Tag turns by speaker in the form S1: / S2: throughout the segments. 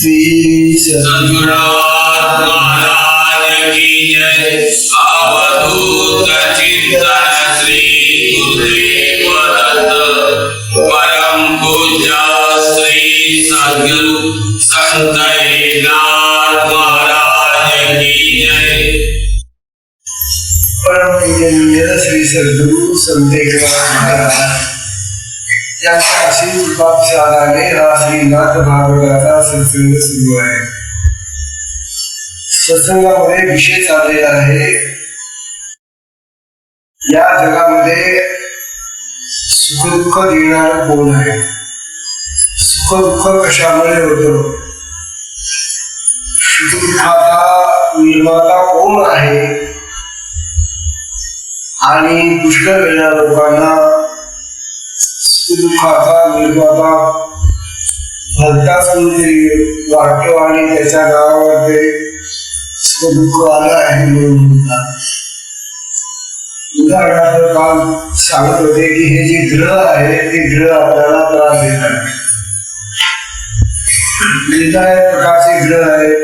S1: श्री सद्गुरुनाथ महाराज की जय। अवधूत चिंतन श्री गुरुदेव दत्त परम पूज्य श्री सद्गुरु संत एकनाथ महाराज की जय। परम पूजनीय श्री सद्गुरु संत एकनाथ महाराज यांच्या अशीच कृपाप्रसादाने हा श्रीनाथ भागवताचा सत्संग सुरू आहे। सत्संगामध्ये विषय चाललेला आहे, या जगामध्ये सुख दुःख देणारं कोण आहे, सुख दुःख कशामुळे होतं, सुख दुःखाचा निर्माता कोण आहे आणि पुष्कळ वेळा लोकांना दुःखाचा निर्माता भलताच कोणीतरी वाटतो आणि त्याच्या नावामध्ये दुःख आलं आहे म्हणून म्हणतात। उदाहरणार्थ काल सांगत होते की हे जे ग्रह आहे ते ग्रह आपल्याला त्रास देतात। वेगवेगळ्या प्रकारचे ग्रह आहेत।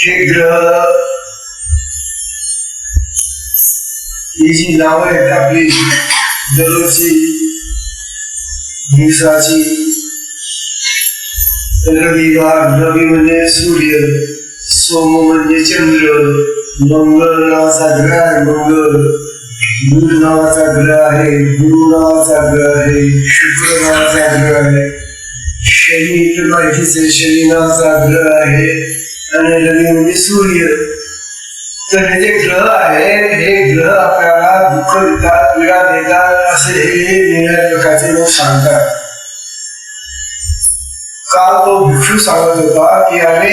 S1: हे ग्रह ही जी नावं आहेत आपली दररोजची दिवसाची, रविवार, रवी म्हणजे सूर्य, सोम म्हणजे चंद्र, मंगळ नावाचा ग्रह आहे मंगळ, बुध नावाचा ग्रह आहे, गुरु नावाचा ग्रह आहे, शुक्र नावाचा ग्रह आहे, शनी माहितीच आहे, शनी नावाचा ग्रह आहे आणि रवी म्हणजे सूर्य। तर हे जे ग्रह आहेत हे ग्रह आपल्याला दुःख देतात, पीडा देतात असे हे वेगळ्या प्रकारचे लोक सांगतात। काल तो भिक्षू सांगत होता की अरे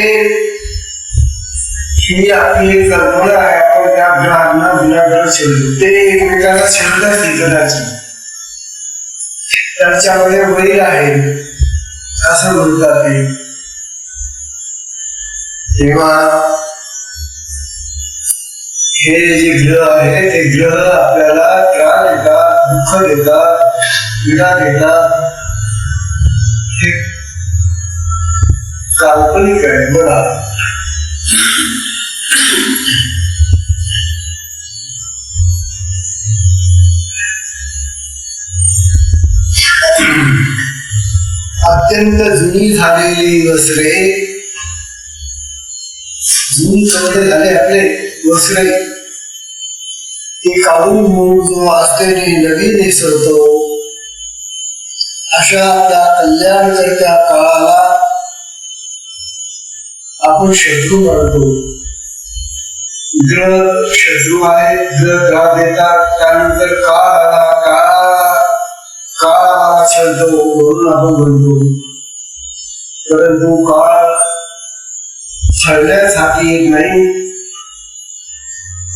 S1: ही आपली एक कल्पना आहे, आपण त्या ग्रहांना विनाकारण छेडतो, ते एकमेकांना छेडत असते कदाचित, त्यांच्यामध्ये वैर आहे असं म्हणतात ते। तेव्हा हे जे ग्रह आहे ते ग्रह आपल्याला त्रास देतात, दुःख देतात, पीडा देतात, हे काल्पनिक आहे बघा। अत्यंत जुनी झालेली वस्त्रे, जुनी कपडे झाले आपले वस्त्रे, ते काढून जो असते नवीन नेसवतो, अशा त्या कल्याणकर्त्या काळाला आपण शत्रू मानतो। ग्रह शत्रू आहे, ग्रह त्रास देतात, त्यानंतर काळ आला, काळाला छळतो म्हणून आपण म्हणतो, परंतु काळ छळण्यासाठी येत नाही।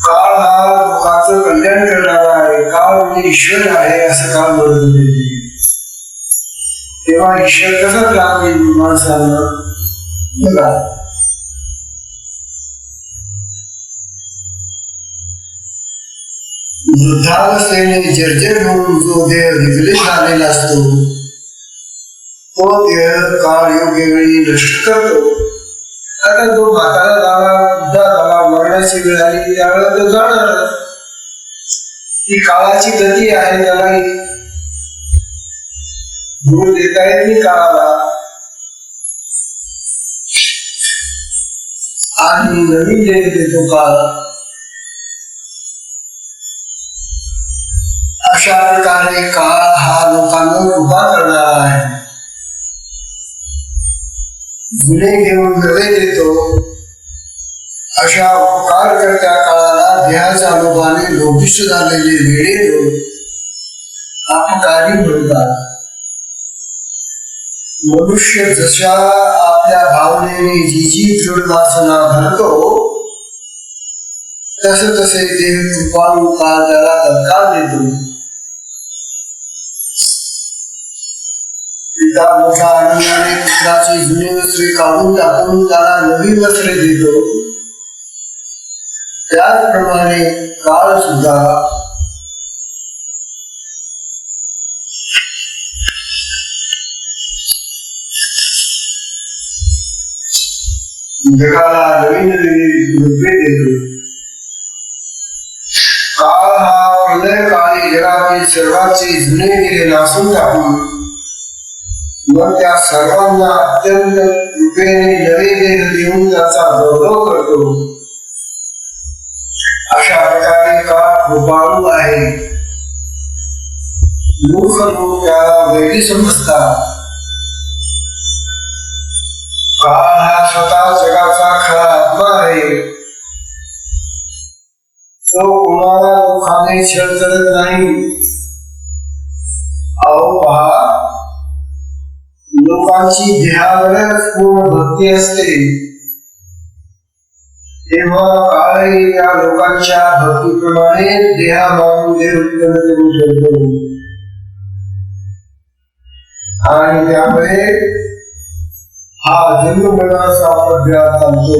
S1: काळ हा लोकांचं कल्याण करणारा आहे, काळ म्हणजे ईश्वर आहे असं काळ म्हणत होते। तेव्हा ईश्वर कसा त्रास देईल माणसांना बघा। वृद्धावस्थेने जर्जर होऊन जो देह विकलित झालेला असतो तो देह काळ योग्य वेळी नष्ट करतो। आता तो म्हातारा झाला, वृद्धा झाला, मरणाची वेळ आली त्यावेळेला तो जाणार, ती काळाची गती आहे, त्याला दूर देता येत नाही काळाला। आणि नवीन देह देतो काळ। अशा प्रकारे काळ हा लोकांना उभा करणारा आहे, गुन्हे घेऊन नवे देतो। अशा उपकारकर्त्या काळाला देहाच्या लोभाने लोभिष्ठ झालेले वेडे लोक अपकारी म्हणतात। मनुष्य जशा आपल्या भावनेने जी जी दृढ वासना धरतो तसे तसे देह कृपाळू काळ त्याला तत्काळ देतो। पिता मोठा आनंदाने पुत्राची जुनी वस्त्रे काढून टाकून त्याला नवी वस्त्रे देतो, त्याचप्रमाणे काळ सुद्धा जगाला नवीन नवीन रूपे देतो. काळ हा प्रलय काळी जगातील सर्वांचे जुने दिले नासून टाकून मग त्या सर्वांना अत्यंत कृपेने नवे देह देऊन त्याचा गौरव करतो. अशा प्रकारे काळ कृपाळू आहे. मूर्ख लोक त्याला वैरी समजतात. काळ हा स्वतः जगाचा खरा आत्मा आहे. तो कोणाला दुःखाने छळ करत नाही. अहो पहा, लोकांची देहावरच पूर्ण भक्ती असते तेव्हा काळही या लोकांच्या भक्तीप्रमाणे देहामागून उत्पन्न करू शकतो आणि त्यामुळे हा जन्ममरणाचा पद्धत चालतो.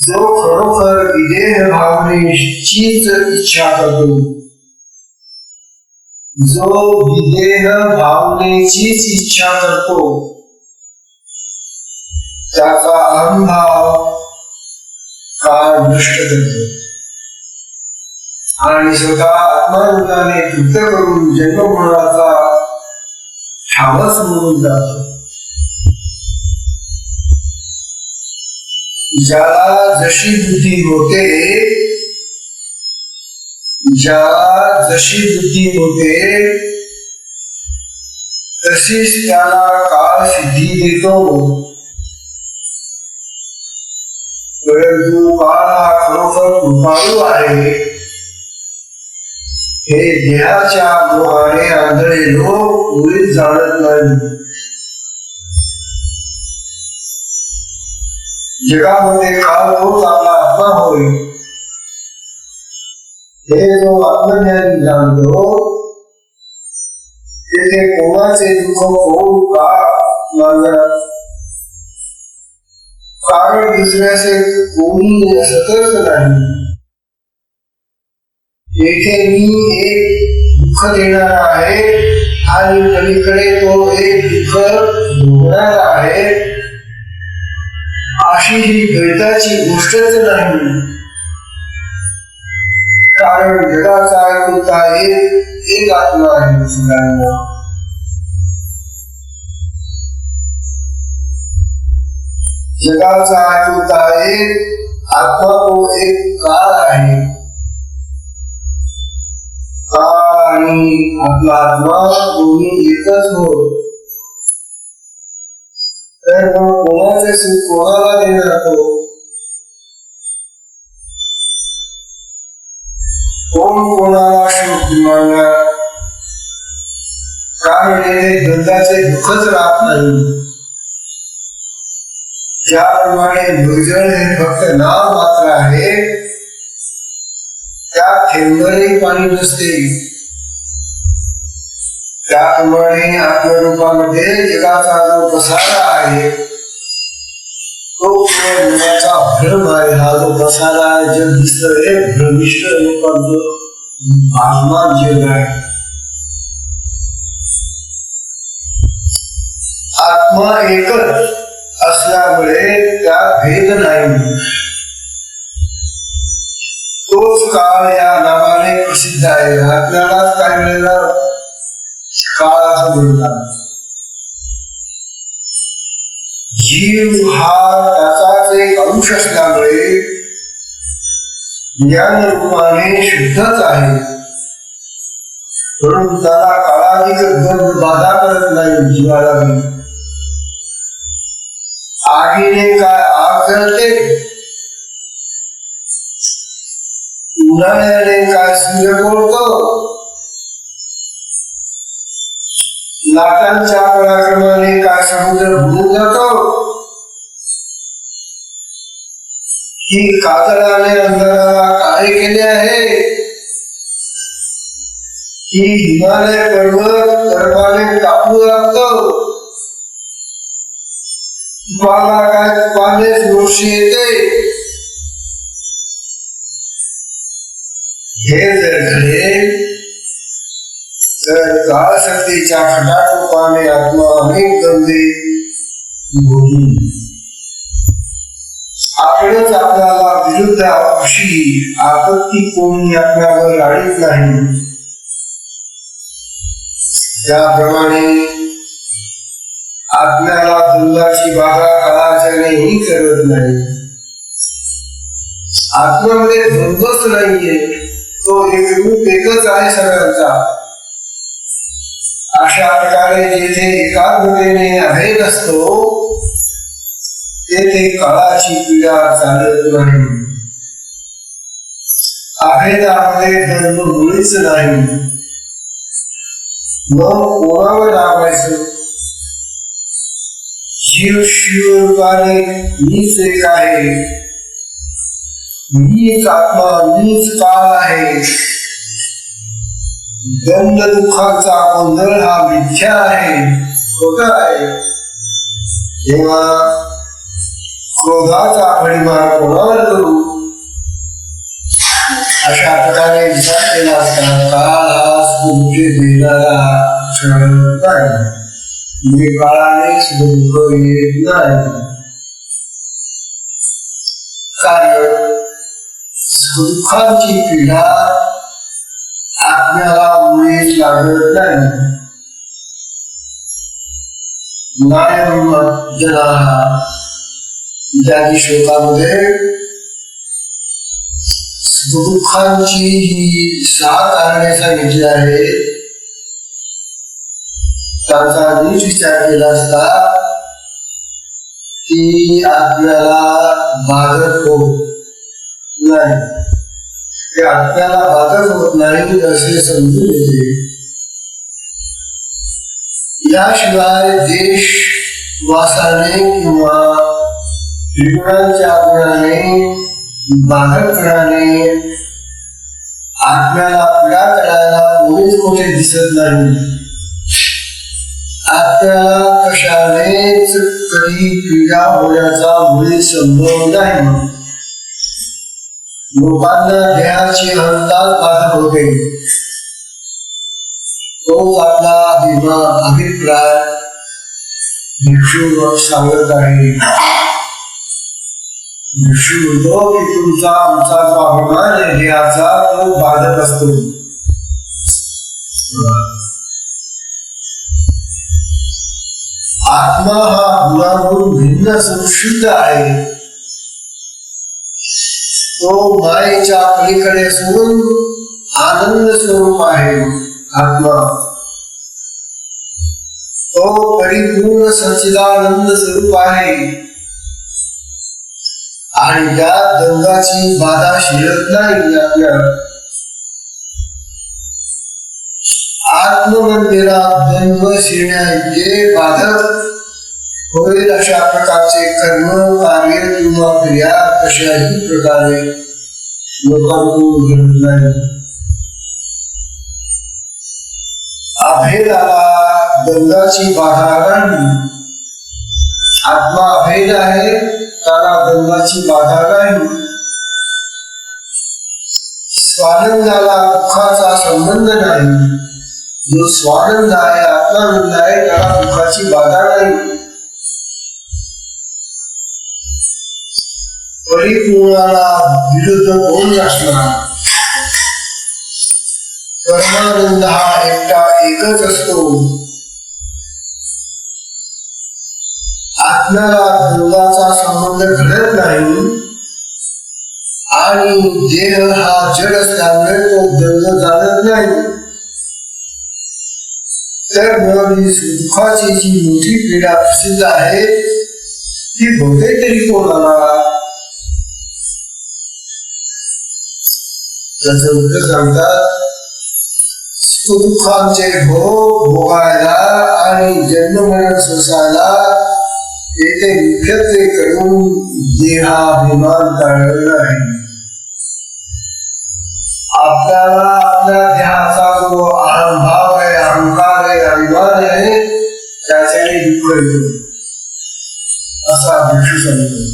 S1: जो खरोखर विदेह भावनेचीच इच्छा करतो, जो विदेह भावनेचीच इच्छा करतो त्याचा अहंभाव काळ नष्ट करतो आणि स्वतः आत्मानंदाने तृप्त करून जन्ममरणाचा ठावच म्हणून जातो. ज्याला जशी बुद्धी होते, ज्याला जशी बुद्धी होते तशीच त्याला काळ सिद्धी देतो. परंतु काळ हा खरोखर कृपाळू आहे हे देहाच्या मोहाने आंधळे लोक मुळीच जाणत नाही. जगामध्ये काळ तोच आपला आत्मा होय हे जो आत्मज्ञानी जाणतो तेथे कोणाचे दुःख होऊ का मानणार. कारण दुसऱ्याचे कोणी सतर्क नाही. येथे मी एक दुःख देणार आहे आणि पलीकडे तो एक दुःख भोगणार आहे अशी ही द्वैताची गोष्टच नाही. कारण जगाचा एकुलता एक आत्मा आहे. सगळ्यांना जगाचा एकुलता एक आत्मा तो एक काळ आहे. काळ आणि आपला आत्मा दोन्ही एकच हो. तर मग कोणाचे सुख कोणाला देणार तो? कोण कोणाला सुख मागणार? कारण येथे द्वंद्वाचे दुःखच राहत नाही. ज्याप्रमाणे भोजन हे फक्त नाव मात्र आहे त्यात थेंबही पाणी नसते त्याप्रमाणे आत्मरूपामध्ये जगाचा जो पसारा आहे तो मनाचा भ्रम आहे. हा जो पसारा जग दिसतोय भ्रमिष्ठ रूपाचं भासमान जग आहे. आत्मा एकच असल्यामुळे त्यात भेद नाही. तोच काळ या नावाने प्रसिद्ध आहे. आपल्याला काही वेळेला काळ असं म्हणतात. जीव हा त्याचाच एक अंश असल्यामुळे ज्ञान रूपाने शुद्धच आहे. म्हणून त्याला काळाधिक द्वंद्व बाधा करत नाही. जीवाला आगीने काय आग जळते, उन्हाळ्याने काय सूर्य पोळतो, लाटांच्या पराक्रमाने काय समुद्र बुडून जातो, ही कातळाने अंधाराला काळे केले आहे, ही हिमालय पर्वत बर्फाने कापू लागतो, तुपाला काय तुपानेच मोर्शी येते. हे जर घडे तर काळशक्तीच्या खटाटोपाने आत्मा अनेक गंधे बोलून आपणच आपल्याला विरुद्ध अशी आपत्ती कोणी आपल्यावर आणत नाही, त्याप्रमाणे आपल्याला दुर्गाची बाधा काळाच्यानेही करत नाही. आत्म्यामध्ये द्वंद्वच नाहीये, तो एक रूप एकच आहे सगळ्यांचा. अशा प्रकारे जिथे एकाग्रतेने अभेद असतो तेथे काळाची पीडा चालत नाही. अभेदामध्ये द्वंद्व मुळीच नाही. मग कोणावर लावायचं? जीव शिवरूपाने मीच एक आहे, मीच आत्मा, मीच काळ आहे. द्वंद्व दुःखाचा गोंधळ हा मिथ्या आहे, खोटा आहे. तेव्हा क्रोधाचा परिमाण कोणावर करू? अशा प्रकारे विचार केला असता काळ हा सुख देणारा क्षण नाही, काळाने सुख येत नाही. कारण सुखांची पीडा आत्म्याला मुळीच लागत नाही. नायम जनाः इत्यादी श्लोकामध्ये दुःखांची ही 6 कारणे सांगितली आहे. त्यांचा नीट विचार केला असता ती आपल्याला बाधक होत नाही, ते आपल्याला बाधक होत नाही असे समजून येते. याशिवाय देश वासाने किंवा त्रिगुणांच्या गुणाने बाधकपणाने आत्म्याला पीडा करायला कोणीच कुठे दिसत नाही. आत्म्याला कशानेच कधी पीडा होण्याचा मुळी संभव नाही. लोकांना देहाची अहंताच बाधक होते, तो आपला अभिप्राय भिक्षू सांगत आहे. भिक्षू म्हणतो की तुमचा आमचा जो अभिमान आहे देहाचा तो बाधक असतो. आत्मा हा गुणांहून भिन्न असून शुद्ध आहे. तो मायेच्या पलीकडे असून आनंद स्वरूप आहे. आत्मा तो परिपूर्ण सच्चिदानंद स्वरूप आहे आणि त्या द्वंद्वाची बाधा शिरत नाही. आपल्याला आत्ममंदिरात द्वंद्व शिरण्याइतके बाधक होईल अशा प्रकारचे कर्म कार्य किंवा क्रिया कशाही प्रकारे लोकांकडून घडत नाही. अभेदाला द्वंद्वाची बाधा नाही. आत्मा अभेद आहे, त्याला द्वंद्वाची बाधा नाही. स्वानंदाला दुःखाचा संबंध नाही. जो स्वानंद आहे, आत्मानंद आहे, त्याला दुःखाची बाधा नाही. परिपूर्णाला विरुद्ध कोण असणार? परमानंद हा एकटा एकच असतो. आत्म्याला द्वंद्वाचा संबंध घडत नाही आणि देह हा जड असल्यामुळे तो द्वंद्व जाणत नाही. तर मग दुःखाची जी मोठी पीडा प्रसिद्ध आहे ती भोगे तरी कोणाला? त्याचं उत्तर सांगतात सुखदुःखांचे भोग भोगायला आणि जन्ममरण सोसायला येथे मुख्यत्वे करून देहाभिमान टाळलेला आहे. आपल्याला आपल्या देहाचा जो अहंभाव आहे, अहंकार आहे, अभिमान आहे, त्याच्याने दुःख येतो असा भिक्षू सांगतो.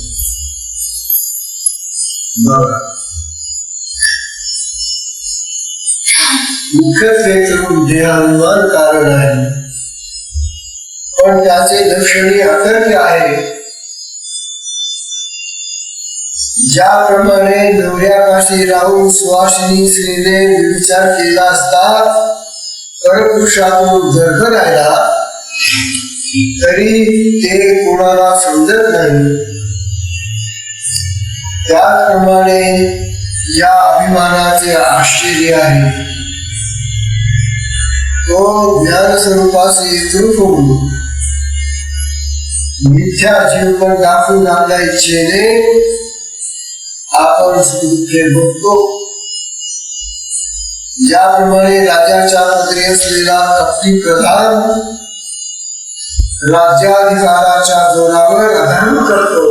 S1: मुख्यत्वे करून देहाभिमान कारण आहे. पण त्याचे लक्षणी अतर्क्य आहे. ज्याप्रमाणे नवऱ्यापाशी राहून सुवासिनी स्त्रीने विचार केला असता परपुरुषातून गर्भ राहिला तरी ते कोणाला समजत नाही, त्याप्रमाणे या अभिमानाचे आश्चर्य आहे. तो ज्ञान स्वरूपाचे एकरूप होऊन मिथ्या जीवन दाखवून आपल्या इच्छेने आपण सुखे भोगतो. ज्याप्रमाणे राजाच्या पदरी असलेला कपटी प्रधान राज्याधिकाराच्या जोरावर अधर्म करतो,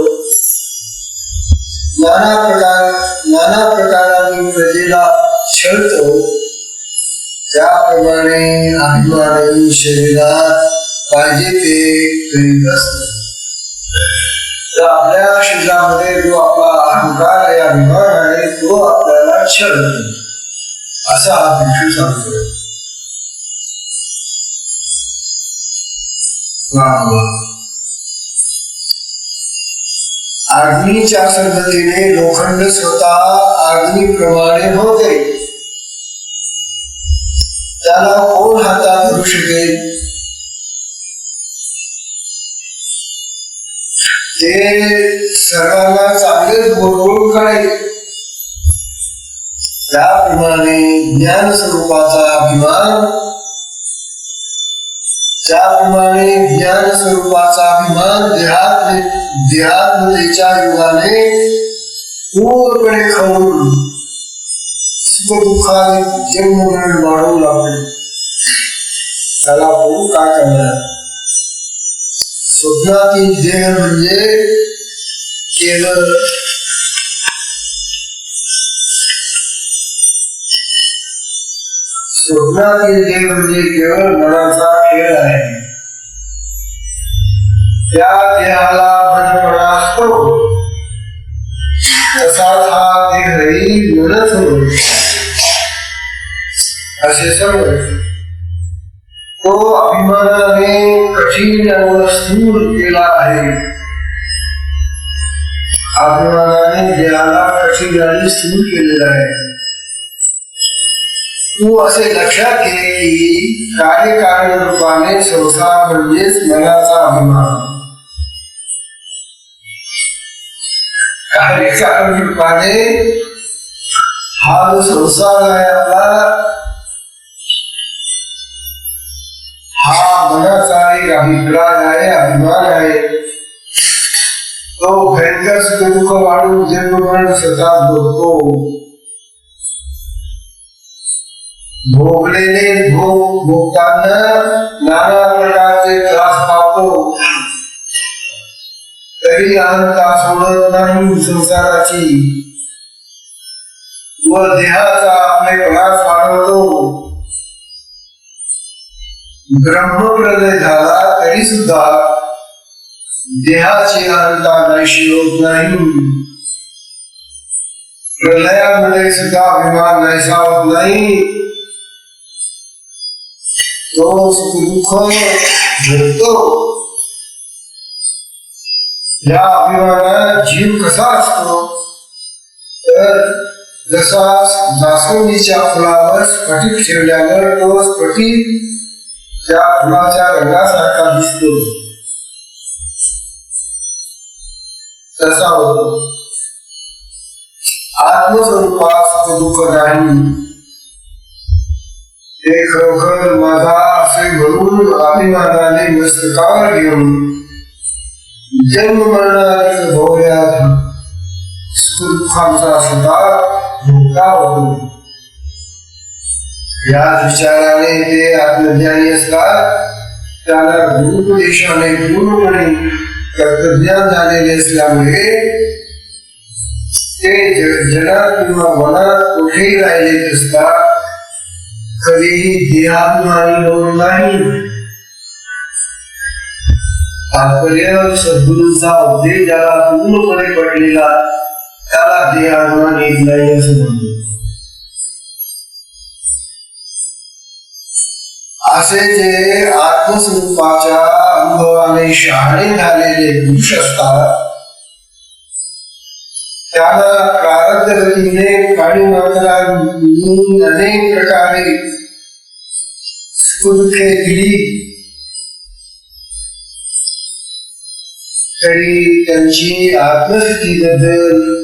S1: नाना प्रकाराने प्रजेला छळतो, त्याप्रमाणे अभिमानी शरीरात पाहिजे ते करीत असतो. तर आपल्या शरीरामध्ये जो आपला अहंकार आहे, अभिमान आहे, तो आपल्याला छळतो असा हा भिक्षू सांगतो. अग्नीच्या संगतीने लोखंड स्वतः अग्नीप्रमाणे होते, त्याला कोण हातात धरू शकेल? ते सर्वांना चांगलेच बोलवून कळेल. त्याप्रमाणे ज्ञान स्वरूपाचा अभिमान, देहात्मतेच्या युगाने पूर्णपणे खाऊन सुखदुःखाने जन्ममरण वाढवू लागले. त्याला बघू काय करणार? स्वप्नातील देह म्हणजे केवळ मनाचा खेळ आहे. त्या देहाला मनपणा असतो, तसाच हा देहही मनच होय असे समज. तो अभिमानाने कठीण व स्थूल केला आहे. अभिमानाने देहाला कठीण आणि स्थूल केलेला आहे. तू असे लक्षात घे की कार्यकारण रूपाने संसार म्हणजेच मनाचा अभिमान. कार्यकारण रूपाने हा जो संसार आहे आपला, हा मनाचा एक अभिप्राय आहे, अभिमान आहे. तो भयंकर सुख दुःख वाढून जन्ममरण स्वतः भोगतो. भोगलेले भोगताना नाना प्रकारचे त्रास पावतो, तरी अहंता सोडत नाही संसाराची व देहाचा आपलेपणाच वाढवतो. ब्रह्मप्रलय झाला तरी सुद्धा देहाची अहंता नाहीशी होत नाही. प्रलयामध्ये सुद्धा अभिमान नाहीसा होत नाही. तो सुख दुःख भोगतो. या अभिमानात जीव कसा असतो तर जसा जास्वंदीच्या फुलावर स्फटिक ठेवल्यावर तो स्फटिक त्या फुलाच्या रंगासारखा दिसतो, तसा होतो. आत्मस्वरूपात सुख दुःख नाही. ते खरोखर माझा असे म्हणून अभिमानाने मस्तकावर घेऊन जन्म मरणाधिक भोवऱ्यात सुख दुःखांचा सुद्धा धोका होतो. या विचाराने ते आत्मज्ञानी असतात. त्याला गुरुपदेशाने पूर्णपणे तत्वज्ञान झालेले असल्यामुळे ते जगात किंवा मनात कुठेही राहिले असतात, कधीही देहाभिमानी होत नाही. तात्पर्य सद्गुरूंचा उपदेश ज्याला पूर्णपणे पडलेला त्याला देहाभिमानी नाही असं म्हणतो. असे जे आत्मस्वरूपाच्या अनुभवाने शहाणे झालेले पुरुष असतात त्याला प्रारब्ध गतीने प्राणी मात्रांनी अनेक प्रकारे सुखदुःखे दिली तरी त्यांची आत्मस्थितीबद्दल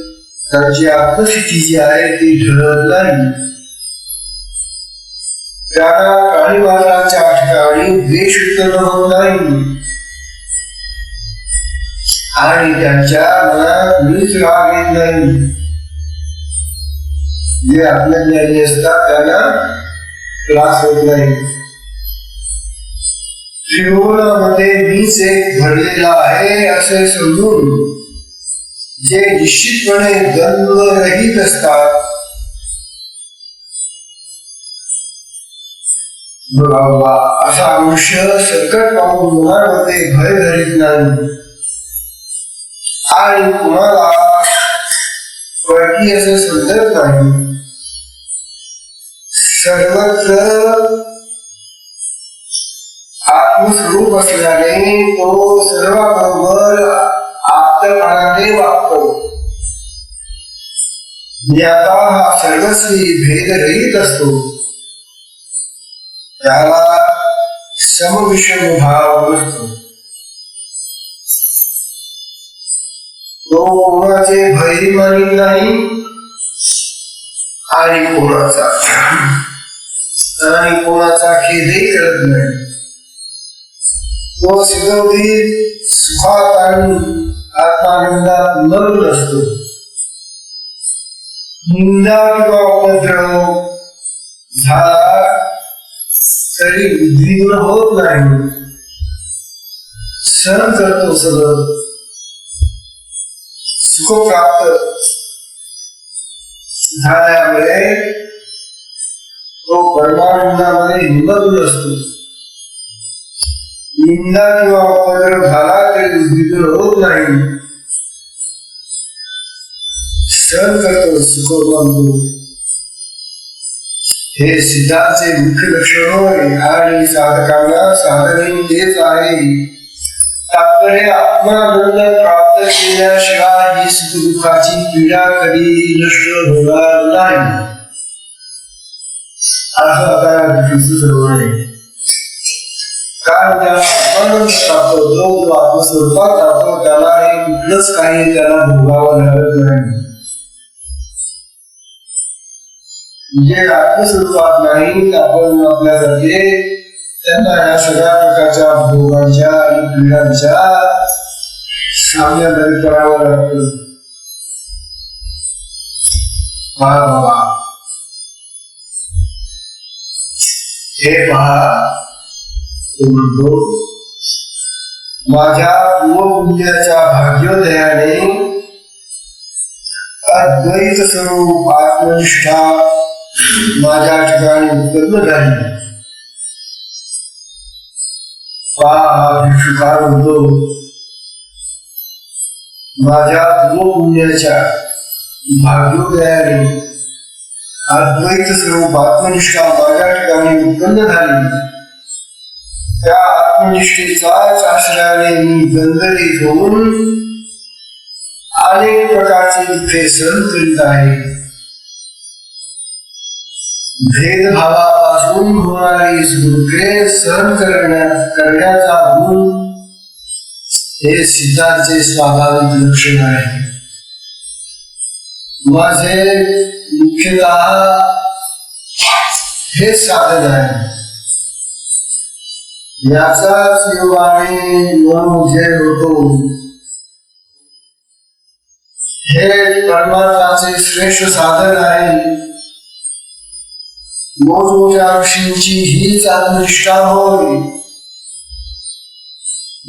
S1: त्यांची आत्मस्थिती जी आहे ती ठरत नाही. त्यांना प्राणी मात्रांच्या ठिकाणी द्वेष उत्पन्न होत नाही आणि त्यांच्या मनात नीच राग येत नाही. जे आत्मज्ञानी असतात त्यांना त्रास होत नाही. त्रिभुवनामध्ये मीच एक भरलेला आहे असे समजून जे निश्चितपणे द्वंद्वरहित असतात असा मनुष्य संकट पाहून मनामध्ये भय धरीत नाही आणि कुणाला परकी असे समजत नाही. सर्वत्र आत्मस्वरूप असल्याने तो सर्वांबरोबर आप्तपणाने वागतो. ज्ञाता हा सर्वस्वी भेदरहित असतो. त्याला समविषम भाव नसतो. तो कोणाचे भय मानित नाही आणि कोणाचा खेदही करत नाही. तो सदैव सुखात आणि आत्मानंदात मग्न असतो. निंदा किंवा उपद्रव झाला तरी उद्विग्न होत नाही. सहन करतो सगळं. सुख प्राप्त झाल्यामुळे तो परमानंदामध्ये निमग्न असतो. निंदा किंवा उपद्रव झाला तरी उद्विग्न होत नाही. सहन करतो, सुख मानतो. हे सिद्धांचे मुख्य लक्षण होय आणि साधकांना साधने तेच आहे. तात्पर्य आत्मानंद प्राप्त केल्याशिवाय ही सुख दुःखाची पीडा कधी नष्ट होणार नाही. कारण त्याला आत्मानंद प्राप्त होतो. जो आत्मस्वरूपात जातो त्याला हे कुठलंच काही त्याला भोगावं लागत नाही. जे आत्मस्वरूपात नाही आपण आपल्यासारखे त्यांना या सगळ्या प्रकारच्या भोगांच्या आणि पीडांच्या सामन्यादारी करावं लागतं. बाबा हे पहा, तो म्हणतो माझ्या पूर्वपुण्याच्या भाग्योदयाने अद्वैत स्वरूप आत्मनिष्ठा माझ्या ठिकाणी उत्पन्न झाली. भिक्षुकार होतो माझ्या पूर्वपुण्याच्या भाग्योदयाने अद्वैत स्वरूप आत्मनिष्ठा माझ्या ठिकाणी उत्पन्न झाली. त्या आत्मनिष्ठेचाच आश्रयाने मी बंधनीत होऊन अनेक प्रकारचे दुःखे सहन करीत आहे. भेदभावापासून होणारी दुःखे सहन करण्याचा गुण हे सिद्धांचे स्वाभाविक लक्षण आहे. माझे मुख्यतः हे साधन आहे. याचाच योगाने मनोजय होतो. हे परमार्थाचे श्रेष्ठ साधन आहे. मोठमोठ्या ऋषींची हीच आत्मनिष्ठा होय.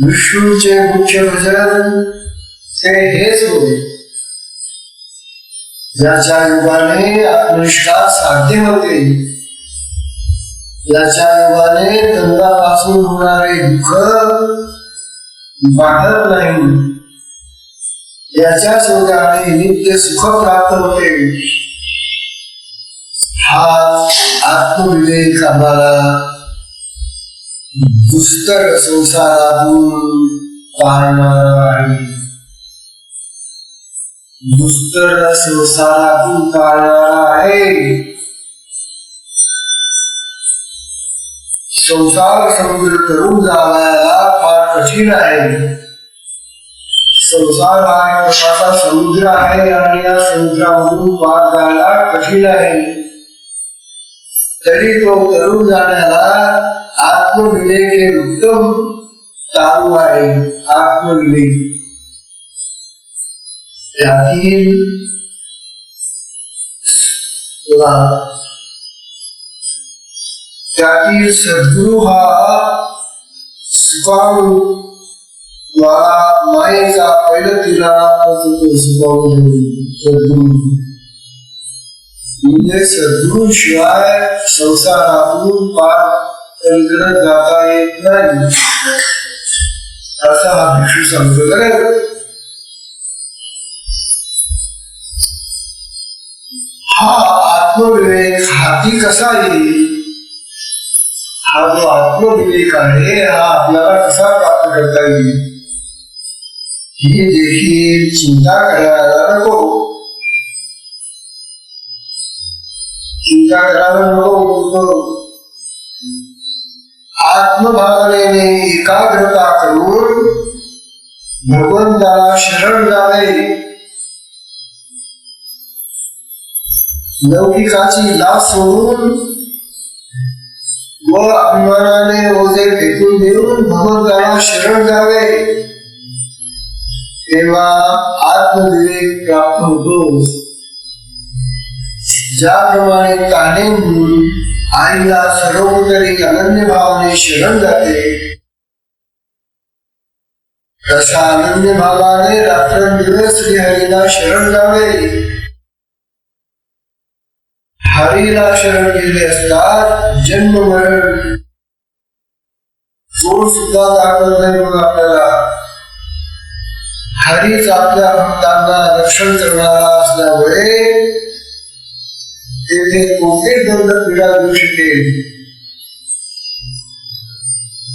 S1: विष्णूचे मुख्य भजन ते हेच होय. ज्याच्या योगाने आत्मनिष्ठा साध्य होते. ज्याच्या योगाने द्वंद्वापासून होणारे दुःख वाढत नाही. याच्याच योगाने नित्य सुख प्राप्त होते. हा आत्मविवेक आम्हाला दुस्तर संसारातून काढणारा आहे, दुस्तर संसारातून काढणारा आहे. संसार समुद्र तरुण जाणारा फार कठीण आहे. संसार हा एक प्रकारचा समुद्र आहे आणि या समुद्रामधून पार जायला कठीण आहे. तरी तो तरुण जाण्याला आत्मविवेक हे उत्तम चालू आहे. आत्मविवेक त्यातील सद्गुरु हा सुखाणू मायेचा पहिला सद्गुरु म्हणजे सद्गुरु शिवाय संसारातून पार पलीकडे जाता येत नाही असा हा भिक्षू सांगतो. हा आत्मविवेक हाती कसा येईल, हा जो आत्मविवेक आहे हा आपल्याला कसा प्राप्त करता येईल ही देखील चिंता करायला नको. चिंता करायला नको. आत्मभावनेने एकाग्रता करून भगवंताला शरण जावे. लौकिकाची लाज सोडून व अभिमानाने ओझे फेकून देऊन भगवंताला शरण जावे, तेव्हा आत्मविवेक प्राप्त होतो. ज्याप्रमाणे काने म्हणून आईला सर्वोपरी अनन्य भावाने शरण जाते, तशा अनन्य भावाने रात्रंदिवस श्रीहरीला शरण जावे. हरीला शरण गेले असतात जन्म मरण सोड सुद्धा दाखवत नाही. मग आपल्याला हरीच आपल्या भक्तांना रक्षण करणारा असल्यामुळे तेथे कोणते दंड पीडा देऊ शकेल.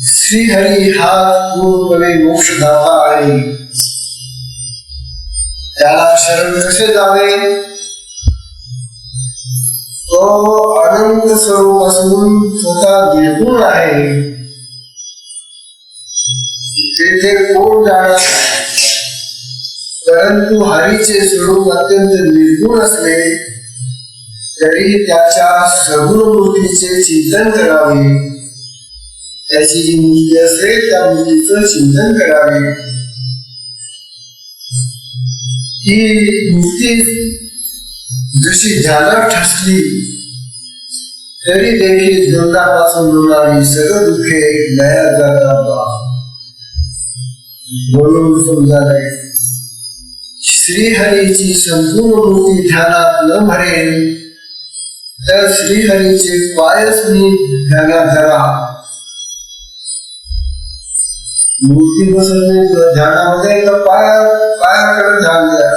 S1: श्रीहरी हा पूर्णपणे मोक्षदाता आहे. त्याला शरण कसे जावे. तो अनंत स्वरूप असून स्वतः निर्गुण आहे. तेथे कोण जाणार. परंतु हरीचे स्वरूप अत्यंत निर्गुण असले तरी त्याच्या सगुण मूर्तीचे चिंतन करावे. त्याची जी मूर्ती असेल त्या मूर्तीचं चिंतन करावे. ही मूर्ती जशी ध्यानात ठसली तरी देखील द्वंद्वापासून होणारी सर्व दुःखे लयात जातात. म्हणून समजावे श्रीहरीची संपूर्ण मूर्ती ध्यानात न भरेल तर श्रीहरीचे पायच मी ध्यानात धरा. मूर्ती बसवणे ध्यानामध्ये पायाकडे ध्यान द्या.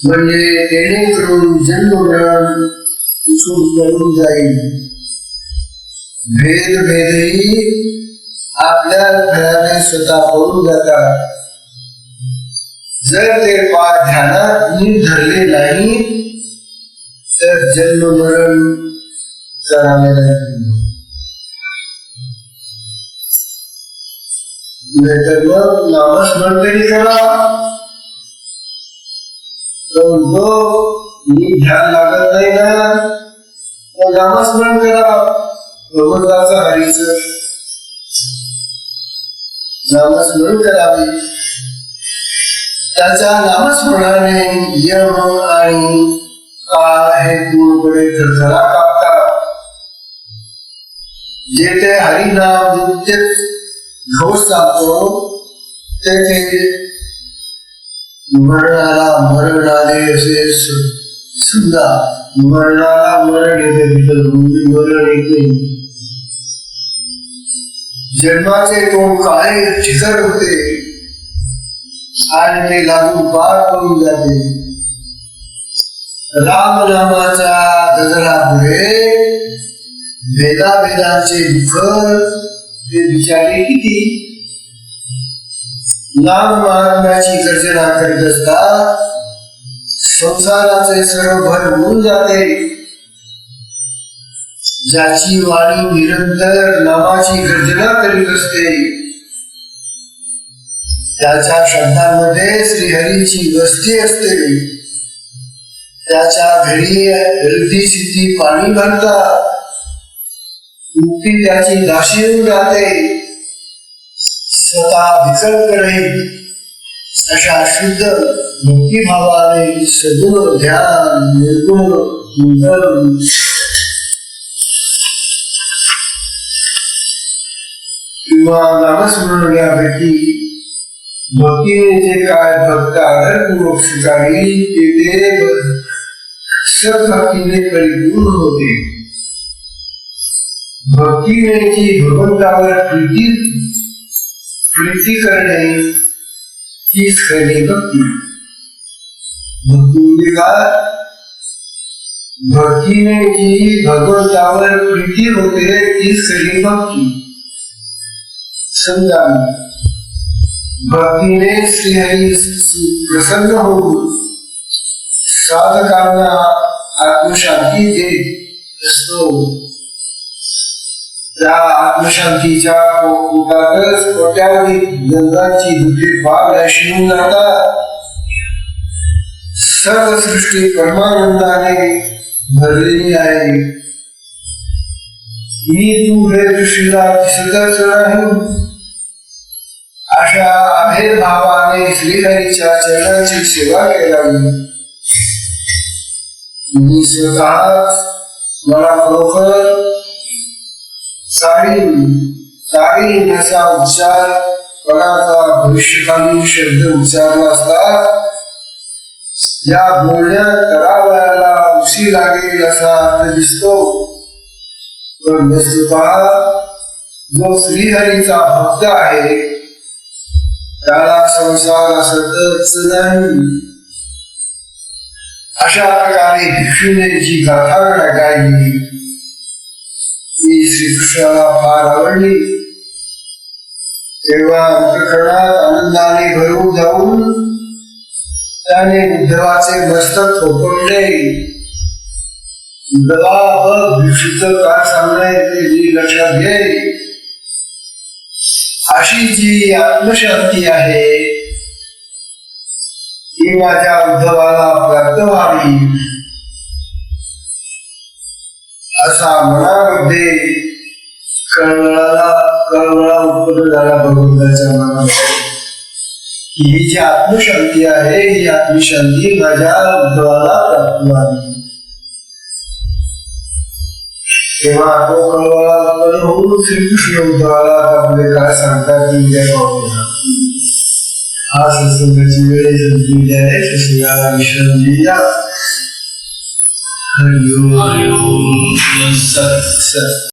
S1: म्हणजे जेणेकरून जन्म मरण पुसून पडून जाईल. भेदही आपल्या घराने स्वतः पडून जातात. जर ते पाय ध्यानात नीट धरले नाही तर जन्म मरण जाणारे नाहीतर मग नामस्मरण तरी करा. ध्यान लागत नाही ना तर नामस्मरण करा. भगवंताचं हरीचं नामस्मरण करावे. त्याच्या नामस्मरणाने यम आणि काळ हे पूर्णपणे थरथरा कापतात. जेथे हरिनाम नित्य घोष जातो तेथे मरणाला मरण आले असे समजा. मरणाला मरण येते तिथं मरण येते. जन्माचे तोंड काळे चिखल होते आणि ते लागून पार पडून जाते. राम नामाच्या गजरापुढे भेदाभेदांचे दुःख ते बिचारे किती. नाम महात्म्याची गर्जना करीत असतात संसाराचे सर्व भर होऊन जाते. ज्याची वाणी निरंतर नामाची गर्जना करीत असते त्याच्या शब्दांमध्ये श्रीहरीची वस्ती असते. त्याच्या घरी रिद्धी सिद्धी पाणी भरतात. मुक्ती त्याची दाशी होऊन जाते. स्वतः विकल्प रहित अशा शुद्ध भक्तिभावाने सगुण ध्यान निर्गुण चिंतन किंवा नामस्मरण यापैकी भक्तीने जे काय भक्त आदरपूर्वक स्वीकारली ते सद्भक्तीने परिपूर्ण होते. भक्तीने जी भगवंतावर प्रीती करणे ही खरी भक्ती. भक्तीने जी भगवंतावर प्रीती होते ती खरी भक्ती. समजा भक्तीने श्रीहरी प्रसन्न होऊन साधकांना आत्मशांती देत असतो. त्या आत्मशांतीच्या पोटातच कोट्यावधी जगाची दुःखे पार शिवून जातात. सर्व सृष्टी परमानंदाने भरलेली आहे. मी तू हे दृष्टीला दिसतच नाही अशा अभेद भावाने श्रीहरीच्या चरणांची सेवा केली. मी स्वतः मला खरोखर साडी असा उच्चार कोणाचा भविष्यकालीन शब्द उच्चारला असता या बोलण्यात करावयाला उशी लागेल असा अर्थ दिसतो. पण वस्तुतः जो श्रीहरीचा भक्त आहे त्याला संसार असतच नाही. अशा प्रकारे भिक्षूने जी गाथा गायली ती श्रीकृष्णाला फार आवडली. तेव्हा अंतःकरणात आनंदाने भरून जाऊन त्याने उद्धवाचे मस्तक थोपटले. उद्धवा भिक्षूचं काय सांगणे ते जी लक्षात घे. अशी जी आत्मशांती आहे ती माझ्या उद्धवाला प्राप्त व्हावी असा मनामध्ये कळवळा उत्पन्न झाला भगवंताच्या मनामध्ये. ही जी आत्मशांती आहे ही आत्मशांती माझ्या उद्धवाला प्राप्त व्हावी. तेव्हा तो कळवळा उत्पन्न होऊन श्रीकृष्ण उद्धवाला आपले काय सांगतात ती उद्या पाहूया. हा सत्संगाची वेळ संपलेली आहे. सगळ्याला विश्रांती द्या. हरिओम.